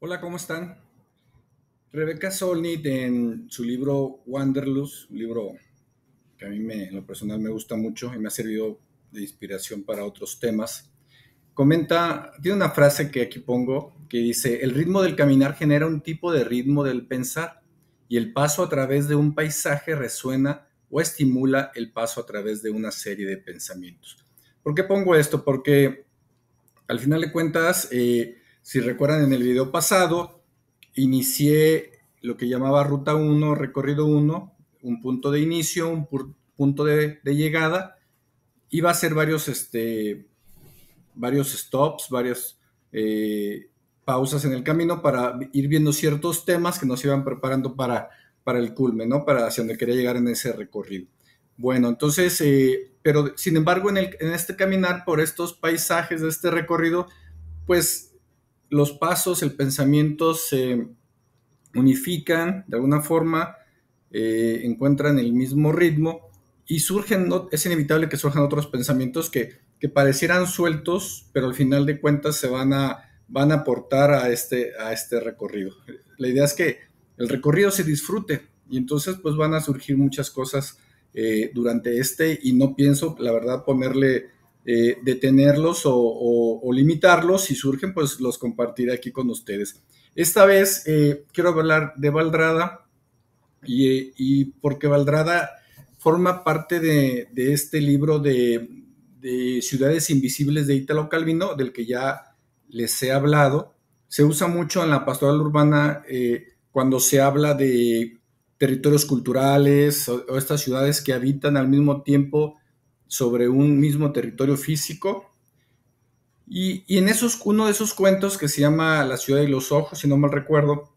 Hola, ¿cómo están? Rebecca Solnit en su libro Wanderlust, un libro que a mí en lo personal me gusta mucho y me ha servido de inspiración para otros temas, tiene una frase que aquí pongo que dice, el ritmo del caminar genera un tipo de ritmo del pensar y el paso a través de un paisaje resuena o estimula el paso a través de una serie de pensamientos. ¿Por qué pongo esto? Porque al final de cuentas, si recuerdan en el video pasado, inicié lo que llamaba ruta uno, recorrido uno, un punto de inicio, un punto de llegada. Iba a ser varios stops, varias pausas en el camino para ir viendo ciertos temas que nos iban preparando para el culmen, ¿no? Para hacia donde quería llegar en ese recorrido. Bueno, entonces, pero sin embargo, en este caminar por estos paisajes de este recorrido, pues los pasos, el pensamiento se unifican de alguna forma, encuentran el mismo ritmo y surgen, ¿no? Es inevitable que surjan otros pensamientos que parecieran sueltos, pero al final de cuentas van a aportar a este recorrido. La idea es que el recorrido se disfrute y entonces pues van a surgir muchas cosas durante y no pienso, la verdad, detenerlos o limitarlos. Si surgen, pues los compartiré aquí con ustedes. Esta vez quiero hablar de Valdrada y porque Valdrada forma parte de este libro de Ciudades Invisibles de Italo Calvino, del que ya les he hablado. Se usa mucho en la pastoral urbana cuando se habla de territorios culturales o estas ciudades que habitan al mismo tiempo sobre un mismo territorio físico. Y en uno de esos cuentos que se llama La ciudad de los ojos, si no mal recuerdo,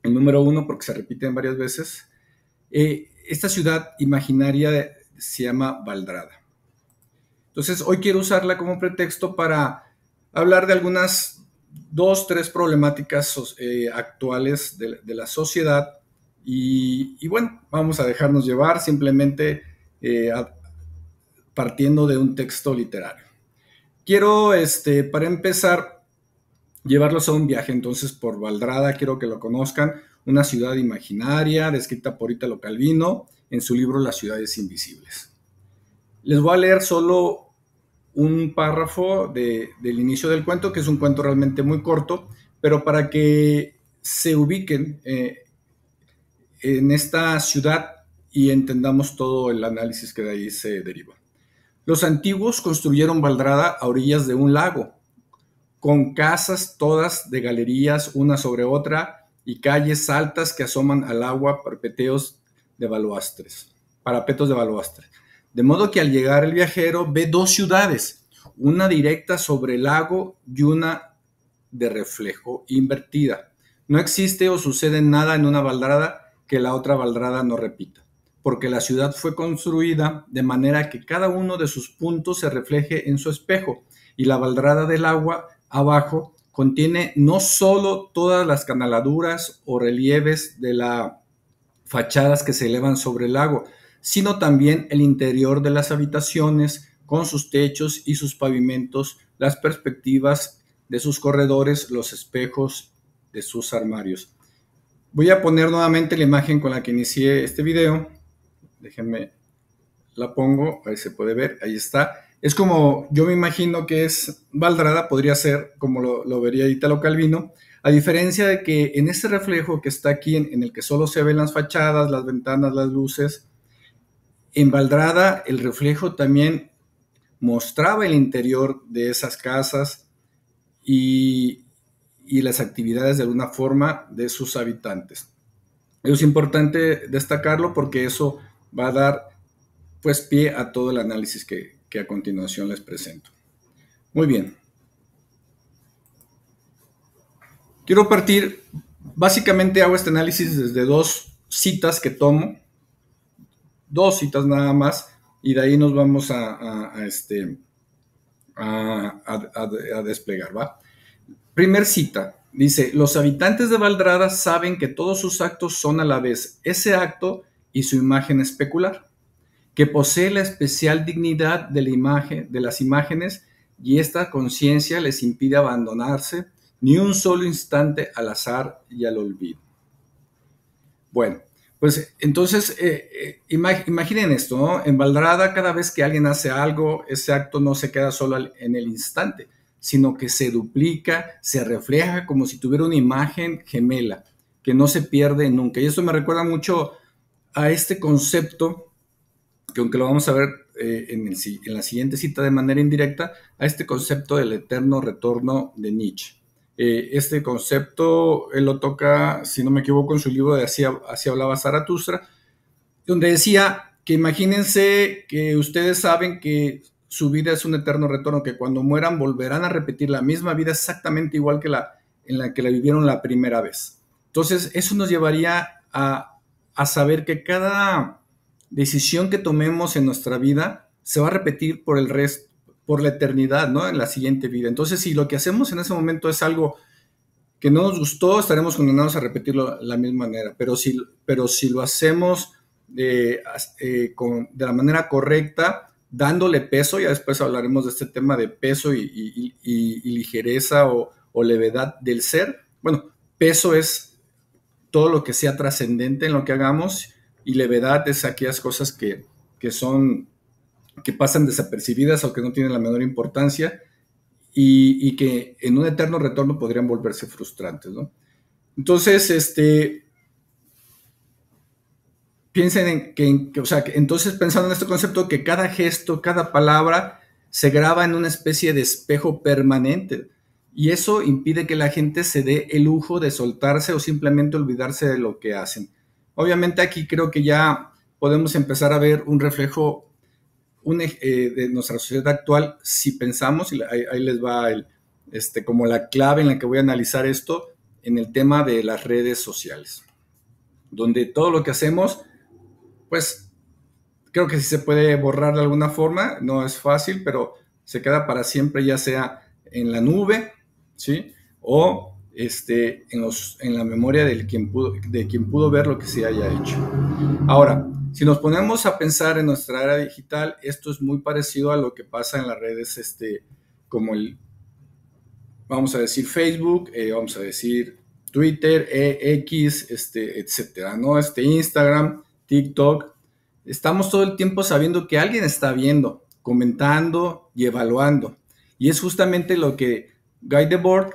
el número uno, porque se repiten varias veces, esta ciudad imaginaria se llama Valdrada. Entonces, hoy quiero usarla como pretexto para hablar de algunas tres problemáticas actuales de la sociedad. Y bueno, vamos a dejarnos llevar simplemente partiendo de un texto literario. Quiero, para empezar, llevarlos a un viaje entonces por Valdrada. Quiero que lo conozcan, una ciudad imaginaria descrita por Italo Calvino en su libro Las ciudades invisibles. Les voy a leer solo un párrafo del inicio del cuento, que es un cuento realmente muy corto, pero para que se ubiquen en esta ciudad y entendamos todo el análisis que de ahí se deriva. Los antiguos construyeron Valdrada a orillas de un lago, con casas todas de galerías una sobre otra y calles altas que asoman al agua parapetos de baloastres. De modo que al llegar el viajero ve dos ciudades, una directa sobre el lago y una de reflejo invertida. No existe o sucede nada en una Valdrada que la otra Valdrada no repita, porque la ciudad fue construida de manera que cada uno de sus puntos se refleje en su espejo, y la Valdrada del agua abajo contiene no solo todas las canaladuras o relieves de las fachadas que se elevan sobre el lago, sino también el interior de las habitaciones con sus techos y sus pavimentos, las perspectivas de sus corredores, los espejos de sus armarios. Voy a poner nuevamente la imagen con la que inicié este video. Déjenme, la pongo, ahí se puede ver, ahí está. Es como yo me imagino que es Valdrada, podría ser como lo vería Italo Calvino, a diferencia de que en ese reflejo que está aquí, en el que solo se ven las fachadas, las ventanas, las luces, en Valdrada el reflejo también mostraba el interior de esas casas y las actividades de alguna forma de sus habitantes. Es importante destacarlo porque eso va a dar pues pie a todo el análisis que a continuación les presento. Muy bien. Quiero partir, básicamente hago este análisis desde dos citas que tomo, dos citas nada más, y de ahí nos vamos a desplegar, ¿va? Primer cita, dice, los habitantes de Valdrada saben que todos sus actos son a la vez ese acto y su imagen especular, que posee la especial dignidad de las imágenes, y esta conciencia les impide abandonarse ni un solo instante al azar y al olvido. Bueno, pues entonces imaginen esto, ¿no? En Valdrada, cada vez que alguien hace algo, ese acto no se queda solo en el instante, sino que se duplica, se refleja como si tuviera una imagen gemela, que no se pierde nunca. Y esto me recuerda mucho a este concepto, que aunque lo vamos a ver en la siguiente cita de manera indirecta, a este concepto del eterno retorno de Nietzsche. Este concepto él lo toca, si no me equivoco, en su libro de Así hablaba Zaratustra, donde decía que imagínense que ustedes saben que su vida es un eterno retorno, que cuando mueran volverán a repetir la misma vida exactamente igual que en la que la vivieron la primera vez. Entonces, eso nos llevaría a saber que cada decisión que tomemos en nuestra vida se va a repetir por el resto, por la eternidad, ¿no? En la siguiente vida. Entonces, si lo que hacemos en ese momento es algo que no nos gustó, estaremos condenados a repetirlo de la misma manera. Pero si lo hacemos de la manera correcta, dándole peso, ya después hablaremos de este tema de peso y ligereza o levedad del ser. Bueno, peso es todo lo que sea trascendente en lo que hagamos y levedad es aquellas cosas que pasan desapercibidas o que no tienen la menor importancia y que en un eterno retorno podrían volverse frustrantes, ¿no? Entonces, piensen o sea, que entonces pensando en este concepto que cada gesto, cada palabra se graba en una especie de espejo permanente y eso impide que la gente se dé el lujo de soltarse o simplemente olvidarse de lo que hacen. Obviamente aquí creo que ya podemos empezar a ver un reflejo de nuestra sociedad actual si pensamos, y ahí les va como la clave en la que voy a analizar esto, en el tema de las redes sociales, donde todo lo que hacemos, pues creo que sí se puede borrar de alguna forma, no es fácil, pero se queda para siempre, ya sea en la nube, ¿sí? O en la memoria de quien pudo ver lo que se haya hecho. Ahora, si nos ponemos a pensar en nuestra era digital, esto es muy parecido a lo que pasa en las redes, como vamos a decir Facebook, vamos a decir Twitter, X, etcétera, ¿no? Instagram, TikTok. Estamos todo el tiempo sabiendo que alguien está viendo, comentando y evaluando. Y es justamente lo que Guy Debord,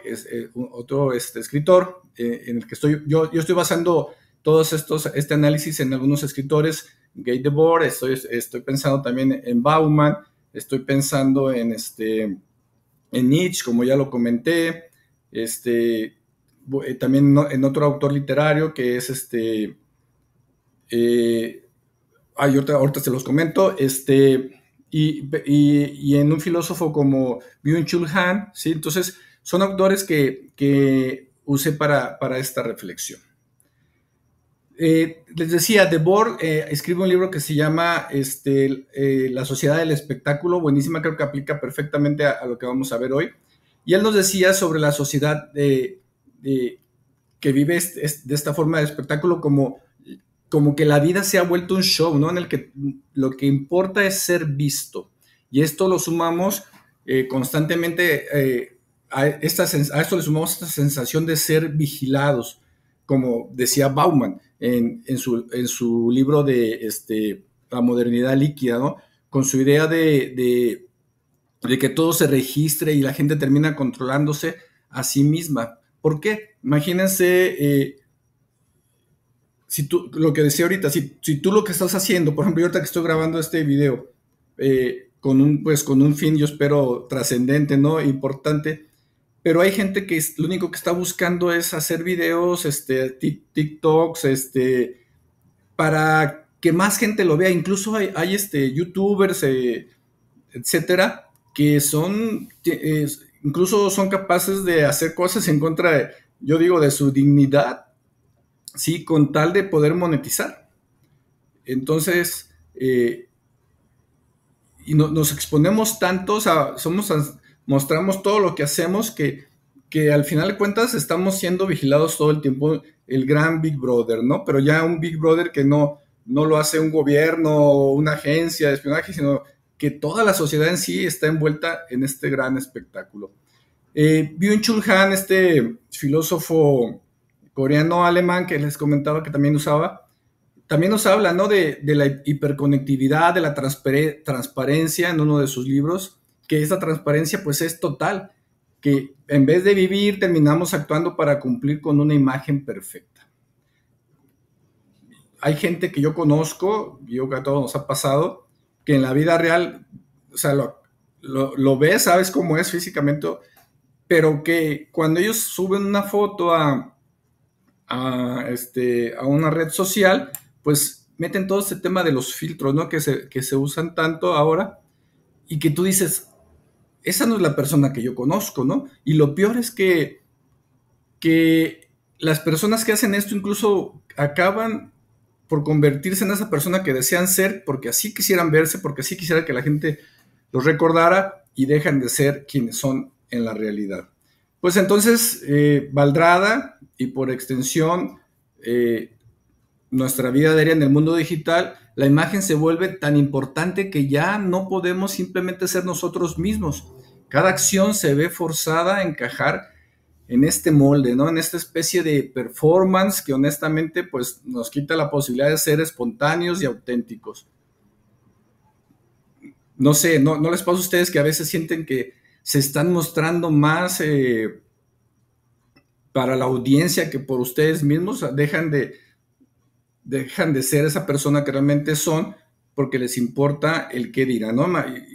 otro escritor, en el que yo estoy basando todos este análisis en algunos escritores, Guy Debord, estoy pensando también en Bauman, estoy pensando en Nietzsche, como ya lo comenté, también en otro autor literario que es ahorita se los comento, y en un filósofo como Byung-Chul Han, ¿sí? Entonces, son autores que usé para esta reflexión. Les decía, Debord escribe un libro que se llama La sociedad del espectáculo, buenísima, creo que aplica perfectamente a lo que vamos a ver hoy. Y él nos decía sobre la sociedad que vive de esta forma de espectáculo como que la vida se ha vuelto un show, ¿no? En el que lo que importa es ser visto. Y esto lo sumamos constantemente, a esto le sumamos esta sensación de ser vigilados, como decía Bauman en su libro de La modernidad líquida, ¿no? Con su idea de que todo se registre y la gente termina controlándose a sí misma. ¿Por qué? Imagínense, si tú, lo que decía ahorita, si tú lo que estás haciendo, por ejemplo, yo ahorita que estoy grabando este video, con un fin, yo espero, trascendente, ¿no? Importante, pero hay gente que lo único que está buscando es hacer videos, TikToks, para que más gente lo vea. Incluso hay youtubers, etcétera, que incluso son capaces de hacer cosas en contra yo digo, de su dignidad, sí, con tal de poder monetizar. Entonces, y nos exponemos tanto, o sea, mostramos todo lo que hacemos que al final de cuentas estamos siendo vigilados todo el tiempo, el gran Big Brother, ¿no? Pero ya un Big Brother que no lo hace un gobierno o una agencia de espionaje, sino que toda la sociedad en sí está envuelta en este gran espectáculo. Byung-Chul Han, este filósofo coreano-alemán que les comentaba que también nos habla, ¿no? de la hiperconectividad, de la transparencia en uno de sus libros, que esa transparencia pues es total, que en vez de vivir terminamos actuando para cumplir con una imagen perfecta. Hay gente que yo conozco, yo que a todos nos ha pasado, que en la vida real, o sea, lo ves, sabes cómo es físicamente, pero que cuando ellos suben una foto a una red social, pues meten todo este tema de los filtros, ¿no? Que se usan tanto ahora y que tú dices, esa no es la persona que yo conozco, ¿no? Y lo peor es que las personas que hacen esto incluso acaban por convertirse en esa persona que desean ser, porque así quisieran verse, porque así quisiera que la gente los recordara y dejan de ser quienes son en la realidad. Pues entonces, Valdrada y por extensión nuestra vida diaria en el mundo digital, la imagen se vuelve tan importante que ya no podemos simplemente ser nosotros mismos. Cada acción se ve forzada a encajar en este molde, ¿no? En esta especie de performance que honestamente pues nos quita la posibilidad de ser espontáneos y auténticos. No sé, ¿no les pasa a ustedes que a veces sienten que se están mostrando más para la audiencia que por ustedes mismos? Dejan de ser esa persona que realmente son porque les importa el qué dirán, ¿no?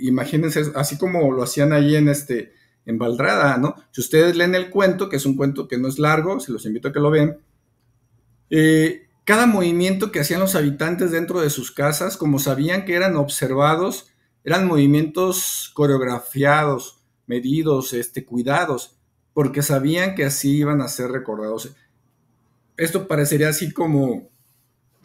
Imagínense, así como lo hacían ahí en Valdrada, ¿no? Si ustedes leen el cuento, que es un cuento que no es largo, se los invito a que lo vean, cada movimiento que hacían los habitantes dentro de sus casas, como sabían que eran observados, eran movimientos coreografiados, medidos, cuidados, porque sabían que así iban a ser recordados. Esto parecería así como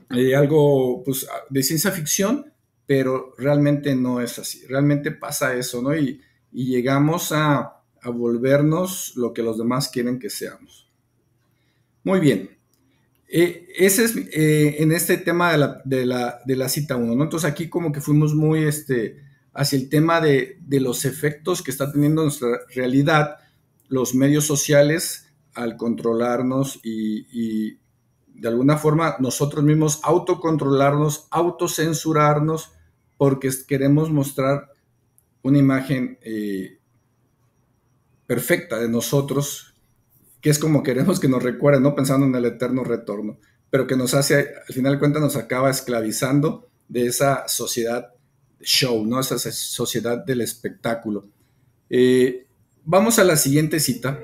algo pues, de ciencia ficción, pero realmente no es así. Realmente pasa eso, ¿no? Y llegamos a volvernos lo que los demás quieren que seamos. Muy bien. Ese es en este tema de la cita 1, ¿no? Entonces aquí como que fuimos muy hacia el tema de los efectos que está teniendo nuestra realidad, los medios sociales al controlarnos y de alguna forma nosotros mismos autocontrolarnos, autocensurarnos, porque queremos mostrar una imagen perfecta de nosotros, que es como queremos que nos recuerden, ¿no? Pensando en el eterno retorno, pero que nos hace, al final de cuentas, nos acaba esclavizando de esa sociedad show, ¿no? Esa sociedad del espectáculo. Vamos a la siguiente cita.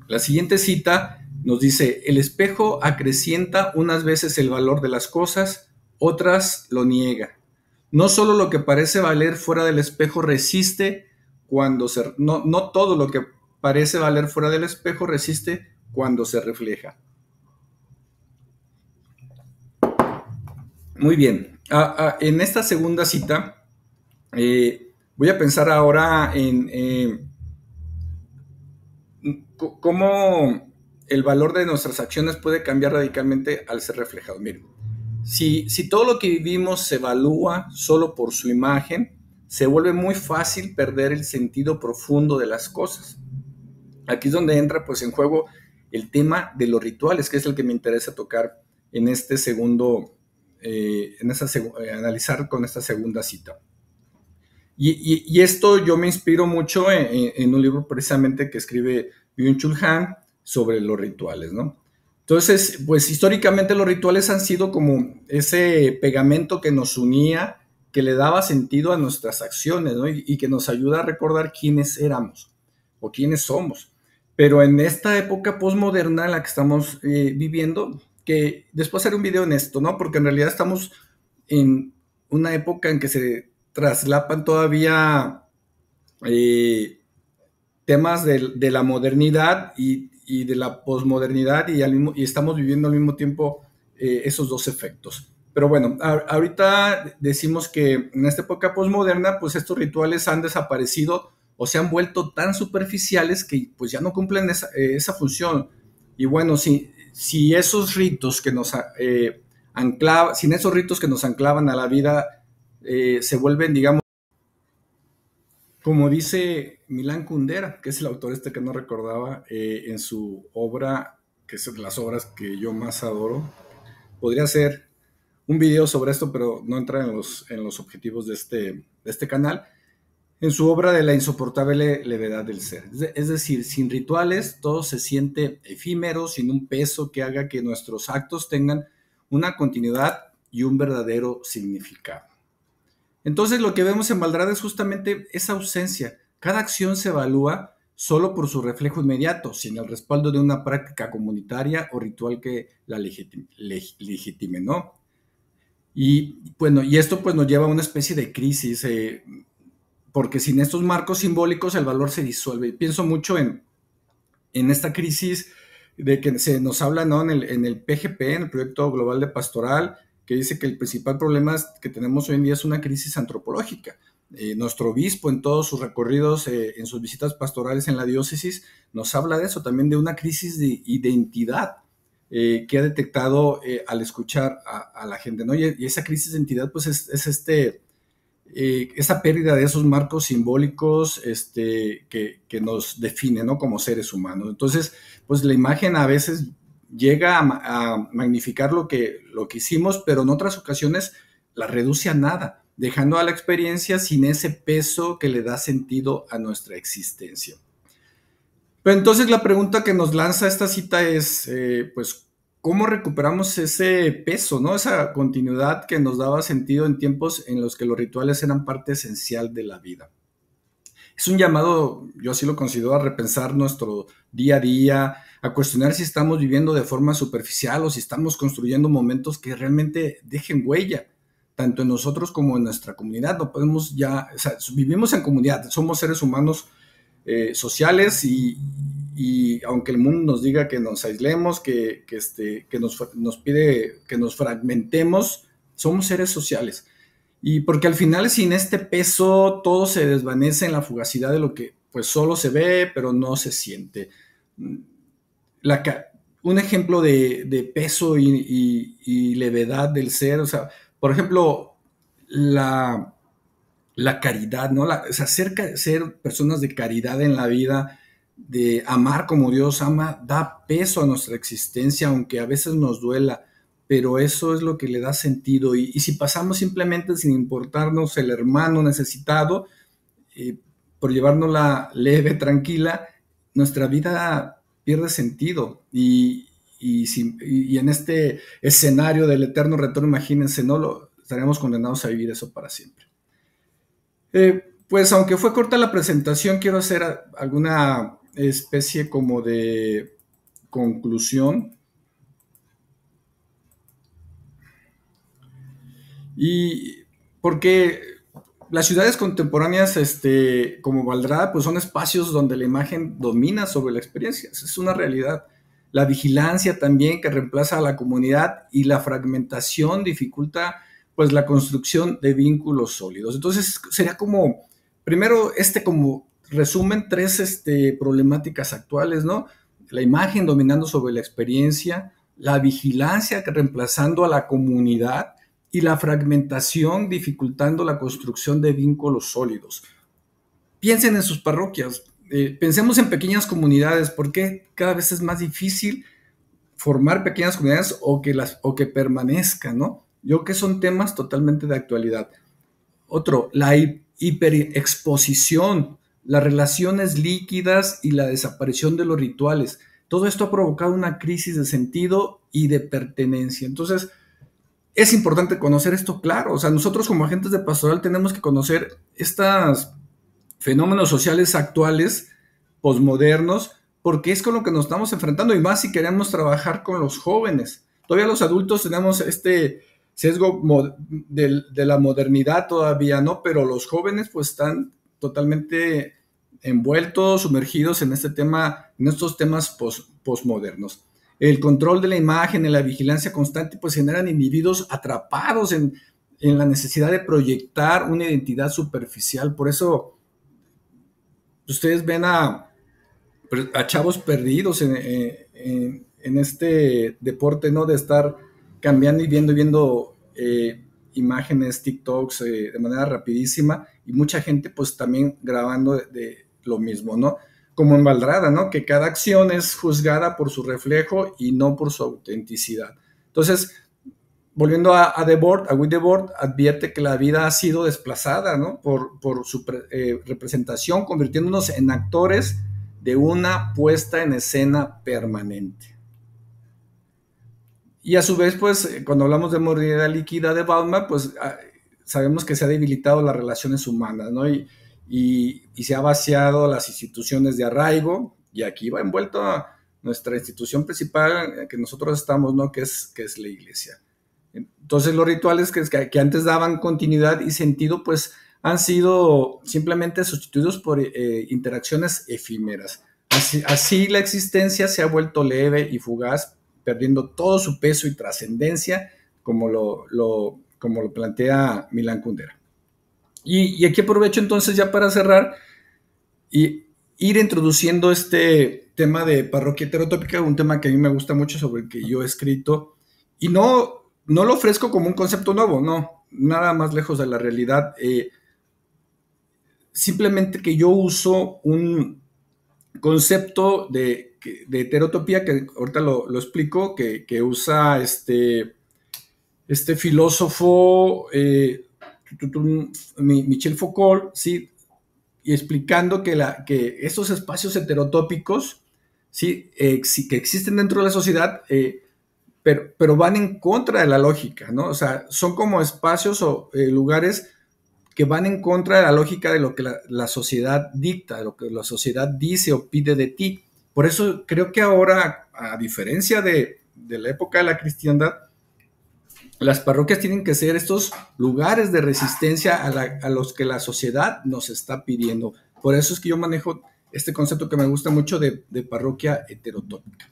La siguiente cita nos dice, el espejo acrecienta unas veces el valor de las cosas, otras lo niega. No solo lo que parece valer fuera del espejo resiste cuando se... No todo lo que parece valer fuera del espejo resiste cuando se refleja. Muy bien. En esta segunda cita, voy a pensar ahora en cómo el valor de nuestras acciones puede cambiar radicalmente al ser reflejado. Miren, si todo lo que vivimos se evalúa solo por su imagen, se vuelve muy fácil perder el sentido profundo de las cosas. Aquí es donde entra pues en juego el tema de los rituales, que es el que me interesa tocar en este segundo, analizar con esta segunda cita. Y esto yo me inspiro mucho en un libro precisamente que escribe Byung-Chul Han sobre los rituales, ¿no? Entonces, pues históricamente los rituales han sido como ese pegamento que nos unía, que le daba sentido a nuestras acciones, ¿no? Y que nos ayuda a recordar quiénes éramos o quiénes somos. Pero en esta época postmoderna en la que estamos viviendo, que después haré un video en esto, ¿no? Porque en realidad estamos en una época en que se traslapan todavía temas de la modernidad y de la posmodernidad y estamos viviendo al mismo tiempo esos dos efectos. Pero bueno, ahorita decimos que en esta época posmoderna, pues estos rituales han desaparecido o se han vuelto tan superficiales que pues ya no cumplen esa función. Y bueno, si esos ritos que nos sin esos ritos que nos anclaban a la vida se vuelven, digamos, Como dice Milán Kundera, que es el autor este que no recordaba, en su obra, que es de las obras que yo más adoro, podría ser un video sobre esto, pero no entra en los objetivos de este canal. En su obra de la insoportable levedad del ser. Es decir, sin rituales todo se siente efímero, sin un peso que haga que nuestros actos tengan una continuidad y un verdadero significado. Entonces lo que vemos en Valdrada es justamente esa ausencia. Cada acción se evalúa solo por su reflejo inmediato, sin el respaldo de una práctica comunitaria o ritual que la legitime, ¿no? Y bueno, y esto pues nos lleva a una especie de crisis, porque sin estos marcos simbólicos el valor se disuelve. Pienso mucho en esta crisis de que se nos habla, ¿no? En el PGP, en el Proyecto Global de Pastoral, que dice que el principal problema que tenemos hoy en día es una crisis antropológica. Nuestro obispo en todos sus recorridos, en sus visitas pastorales en la diócesis, nos habla de eso, también de una crisis de identidad que ha detectado al escuchar a la gente, ¿no? Y esa crisis de identidad, pues es esa pérdida de esos marcos simbólicos que nos define, ¿no? Como seres humanos. Entonces, pues la imagen a veces llega a magnificar lo que hicimos, pero en otras ocasiones la reduce a nada, dejando a la experiencia sin ese peso que le da sentido a nuestra existencia. Pero entonces la pregunta que nos lanza esta cita es, pues, ¿cómo recuperamos ese peso, ¿no? Esa continuidad que nos daba sentido en tiempos en los que los rituales eran parte esencial de la vida? Es un llamado, yo así lo considero, a repensar nuestro día a día, a cuestionar si estamos viviendo de forma superficial o si estamos construyendo momentos que realmente dejen huella, tanto en nosotros como en nuestra comunidad. No podemos ya, o sea, vivimos en comunidad, somos seres humanos sociales y aunque el mundo nos diga que nos aislemos, que nos pide que nos fragmentemos, somos seres sociales. Y porque al final sin este peso todo se desvanece en la fugacidad de lo que pues solo se ve pero no se siente. La, un ejemplo de peso y levedad del ser, o sea, por ejemplo, la caridad, ¿no? O sea, ser personas de caridad en la vida, de amar como Dios ama, da peso a nuestra existencia, aunque a veces nos duela, pero eso es lo que le da sentido. Y si pasamos simplemente sin importarnos el hermano necesitado, eh, por llevárnosla leve, tranquila, nuestra vida pierde sentido. Y en este escenario del eterno retorno, imagínense, ¿no? Estaremos condenados a vivir eso para siempre. Pues aunque fue corta la presentación, quiero hacer alguna especie como de conclusión. Y porque las ciudades contemporáneas, como Valdrada, pues son espacios donde la imagen domina sobre la experiencia. Es una realidad. La vigilancia también que reemplaza a la comunidad y la fragmentación dificulta pues la construcción de vínculos sólidos. Entonces sería como, primero, como resumen tres problemáticas actuales, ¿no? La imagen dominando sobre la experiencia, la vigilancia reemplazando a la comunidad y la fragmentación dificultando la construcción de vínculos sólidos. Piensen en sus parroquias, pensemos en pequeñas comunidades, porque cada vez es más difícil formar pequeñas comunidades o que permanezcan, ¿no? Yo creo que son temas totalmente de actualidad. Otro, la hiperexposición, las relaciones líquidas y la desaparición de los rituales. Todo esto ha provocado una crisis de sentido y de pertenencia. Entonces, es importante conocer esto, claro. O sea, nosotros como agentes de pastoral tenemos que conocer estos fenómenos sociales actuales, posmodernos, porque es con lo que nos estamos enfrentando y más si queremos trabajar con los jóvenes. Todavía los adultos tenemos este sesgo de la modernidad todavía, ¿no? Pero los jóvenes pues están totalmente envueltos, sumergidos en este tema, en estos temas posmodernos. El control de la imagen y la vigilancia constante pues generan individuos atrapados en la necesidad de proyectar una identidad superficial. Por eso ustedes ven a chavos perdidos en este deporte, ¿no? De estar cambiando y viendo imágenes, TikToks de manera rapidísima y mucha gente pues también grabando de lo mismo, ¿no? Como en Valdrada, ¿no? Que cada acción es juzgada por su reflejo y no por su autenticidad. Entonces, volviendo a Debord, a Guy Debord, advierte que la vida ha sido desplazada, ¿no? Por su representación, convirtiéndonos en actores de una puesta en escena permanente. Y a su vez, pues, cuando hablamos de modernidad líquida de Bauman, pues sabemos que se ha debilitado las relaciones humanas, ¿no? Y se ha vaciado las instituciones de arraigo, y aquí va envuelto a nuestra institución principal que nosotros estamos, ¿no? Que es la iglesia. Entonces los rituales que antes daban continuidad y sentido, pues han sido simplemente sustituidos por interacciones efímeras. Así la existencia se ha vuelto leve y fugaz, perdiendo todo su peso y trascendencia, como lo plantea Milan Kundera. Y aquí aprovecho entonces ya para cerrar y ir introduciendo este tema de parroquia heterotópica, un tema que a mí me gusta mucho, sobre el que yo he escrito, y no lo ofrezco como un concepto nuevo, no, nada más lejos de la realidad. Simplemente que yo uso un concepto de heterotopía, que ahorita lo explico, que usa este filósofo Michel Foucault, ¿sí? Y explicando que estos espacios heterotópicos, ¿sí? Que existen dentro de la sociedad, pero van en contra de la lógica, ¿no? O sea, son como espacios o lugares que van en contra de la lógica de lo que la sociedad dicta, de lo que la sociedad dice o pide de ti. Por eso creo que ahora, a diferencia de la época de la cristiandad, las parroquias tienen que ser estos lugares de resistencia a los que la sociedad nos está pidiendo. Por eso es que yo manejo este concepto que me gusta mucho de parroquia heterotópica.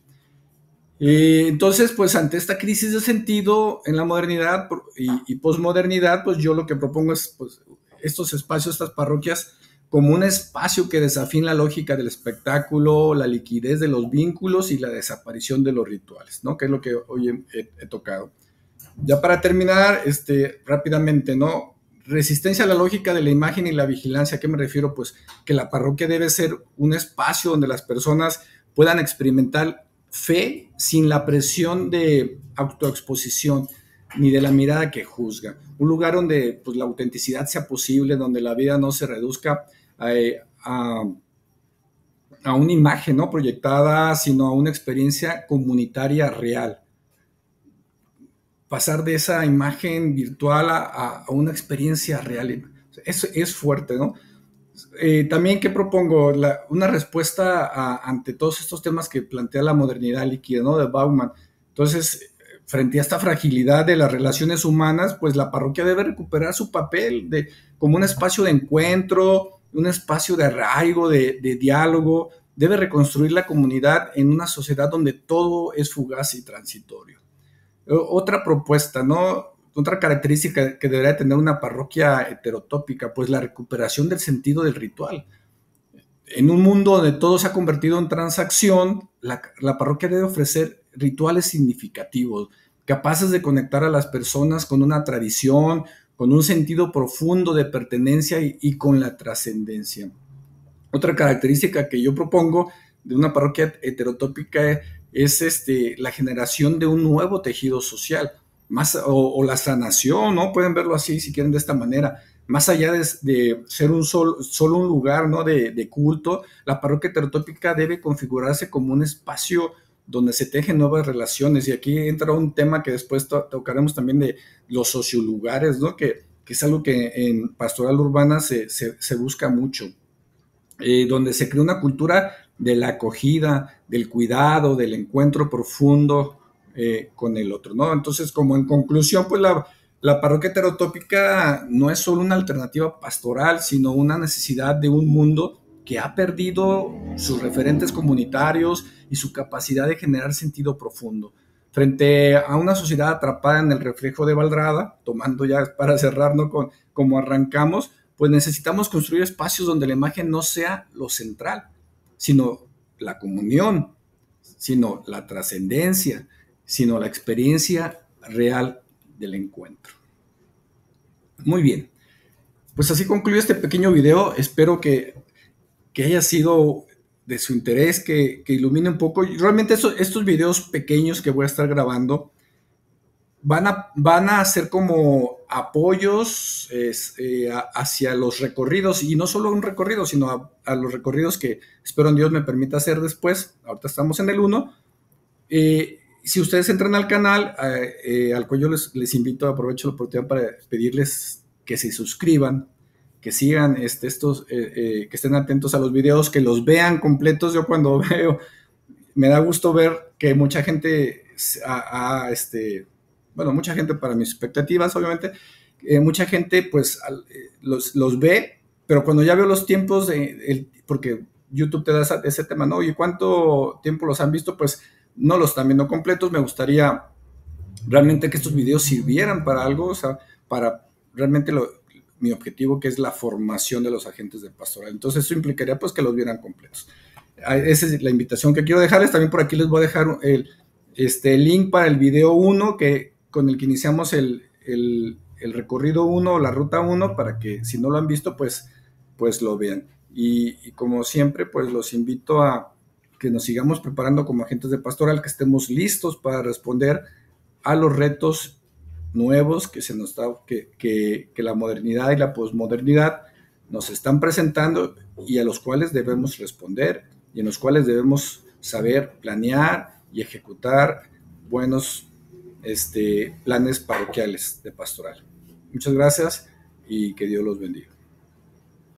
Entonces, pues ante esta crisis de sentido en la modernidad y posmodernidad, pues yo lo que propongo es pues, estos espacios, estas parroquias, como un espacio que desafíe la lógica del espectáculo, la liquidez de los vínculos y la desaparición de los rituales, ¿no? Que es lo que hoy he tocado. Ya para terminar, rápidamente, ¿no? Resistencia a la lógica de la imagen y la vigilancia. ¿A qué me refiero? Pues que la parroquia debe ser un espacio donde las personas puedan experimentar fe sin la presión de autoexposición ni de la mirada que juzga. Un lugar donde pues, la autenticidad sea posible, donde la vida no se reduzca a una imagen, ¿no? Proyectada, sino a una experiencia comunitaria real. Pasar de esa imagen virtual a una experiencia real. Es fuerte, ¿no? También, ¿qué propongo? Una respuesta ante todos estos temas que plantea la modernidad líquida, ¿no? De Bauman. Entonces, frente a esta fragilidad de las relaciones humanas, pues la parroquia debe recuperar su papel como un espacio de encuentro, un espacio de arraigo, de diálogo. Debe reconstruir la comunidad en una sociedad donde todo es fugaz y transitorio. Otra propuesta, ¿no? Otra característica que debería tener una parroquia heterotópica, pues la recuperación del sentido del ritual. En un mundo donde todo se ha convertido en transacción, la parroquia debe ofrecer rituales significativos, capaces de conectar a las personas con una tradición, con un sentido profundo de pertenencia y con la trascendencia. Otra característica que yo propongo de una parroquia heterotópica es la generación de un nuevo tejido social, o la sanación, ¿no? Pueden verlo así si quieren de esta manera. Más allá de ser solo un lugar, ¿no? de culto, la parroquia heterotópica debe configurarse como un espacio donde se tejen nuevas relaciones. Y aquí entra un tema que después tocaremos también de los sociolugares, ¿no? Que es algo que en pastoral urbana se busca mucho. Donde se crea una cultura de la acogida, del cuidado, del encuentro profundo con el otro, ¿no? Entonces, como en conclusión, pues la parroquia heterotópica no es solo una alternativa pastoral, sino una necesidad de un mundo que ha perdido sus referentes comunitarios y su capacidad de generar sentido profundo. Frente a una sociedad atrapada en el reflejo de Valdrada, tomando ya para cerrar, ¿no? Como arrancamos, pues necesitamos construir espacios donde la imagen no sea lo central, sino la comunión, sino la trascendencia, sino la experiencia real del encuentro. Muy bien, pues así concluye este pequeño video. Espero que haya sido de su interés, que ilumine un poco. Y realmente estos videos pequeños que voy a estar grabando van a ser como apoyos hacia los recorridos, y no solo un recorrido, sino a los recorridos que espero en Dios me permita hacer después. Ahorita estamos en el uno. Si ustedes entran al canal, al cual yo les invito, aprovecho la oportunidad para pedirles que se suscriban, que sigan que estén atentos a los videos, que los vean completos. Yo cuando veo, me da gusto ver que mucha gente, bueno, mucha gente para mis expectativas, obviamente, mucha gente pues los ve, pero cuando ya veo los tiempos, porque YouTube te da ese tema, ¿no? ¿Y cuánto tiempo los han visto? Pues no los están viendo completos. Me gustaría realmente que estos videos sirvieran para algo, o sea, para realmente mi objetivo, que es la formación de los agentes de pastoral. Entonces eso implicaría pues que los vieran completos. Esa es la invitación que quiero dejarles. También por aquí les voy a dejar el link para el video 1, con el que iniciamos el recorrido 1, la ruta 1, para que si no lo han visto, pues lo vean. Y como siempre, pues los invito a que nos sigamos preparando como agentes de pastoral, que estemos listos para responder a los retos nuevos que la modernidad y la posmodernidad nos están presentando, y a los cuales debemos responder, y en los cuales debemos saber planear y ejecutar buenos planes parroquiales de pastoral. Muchas gracias y que Dios los bendiga.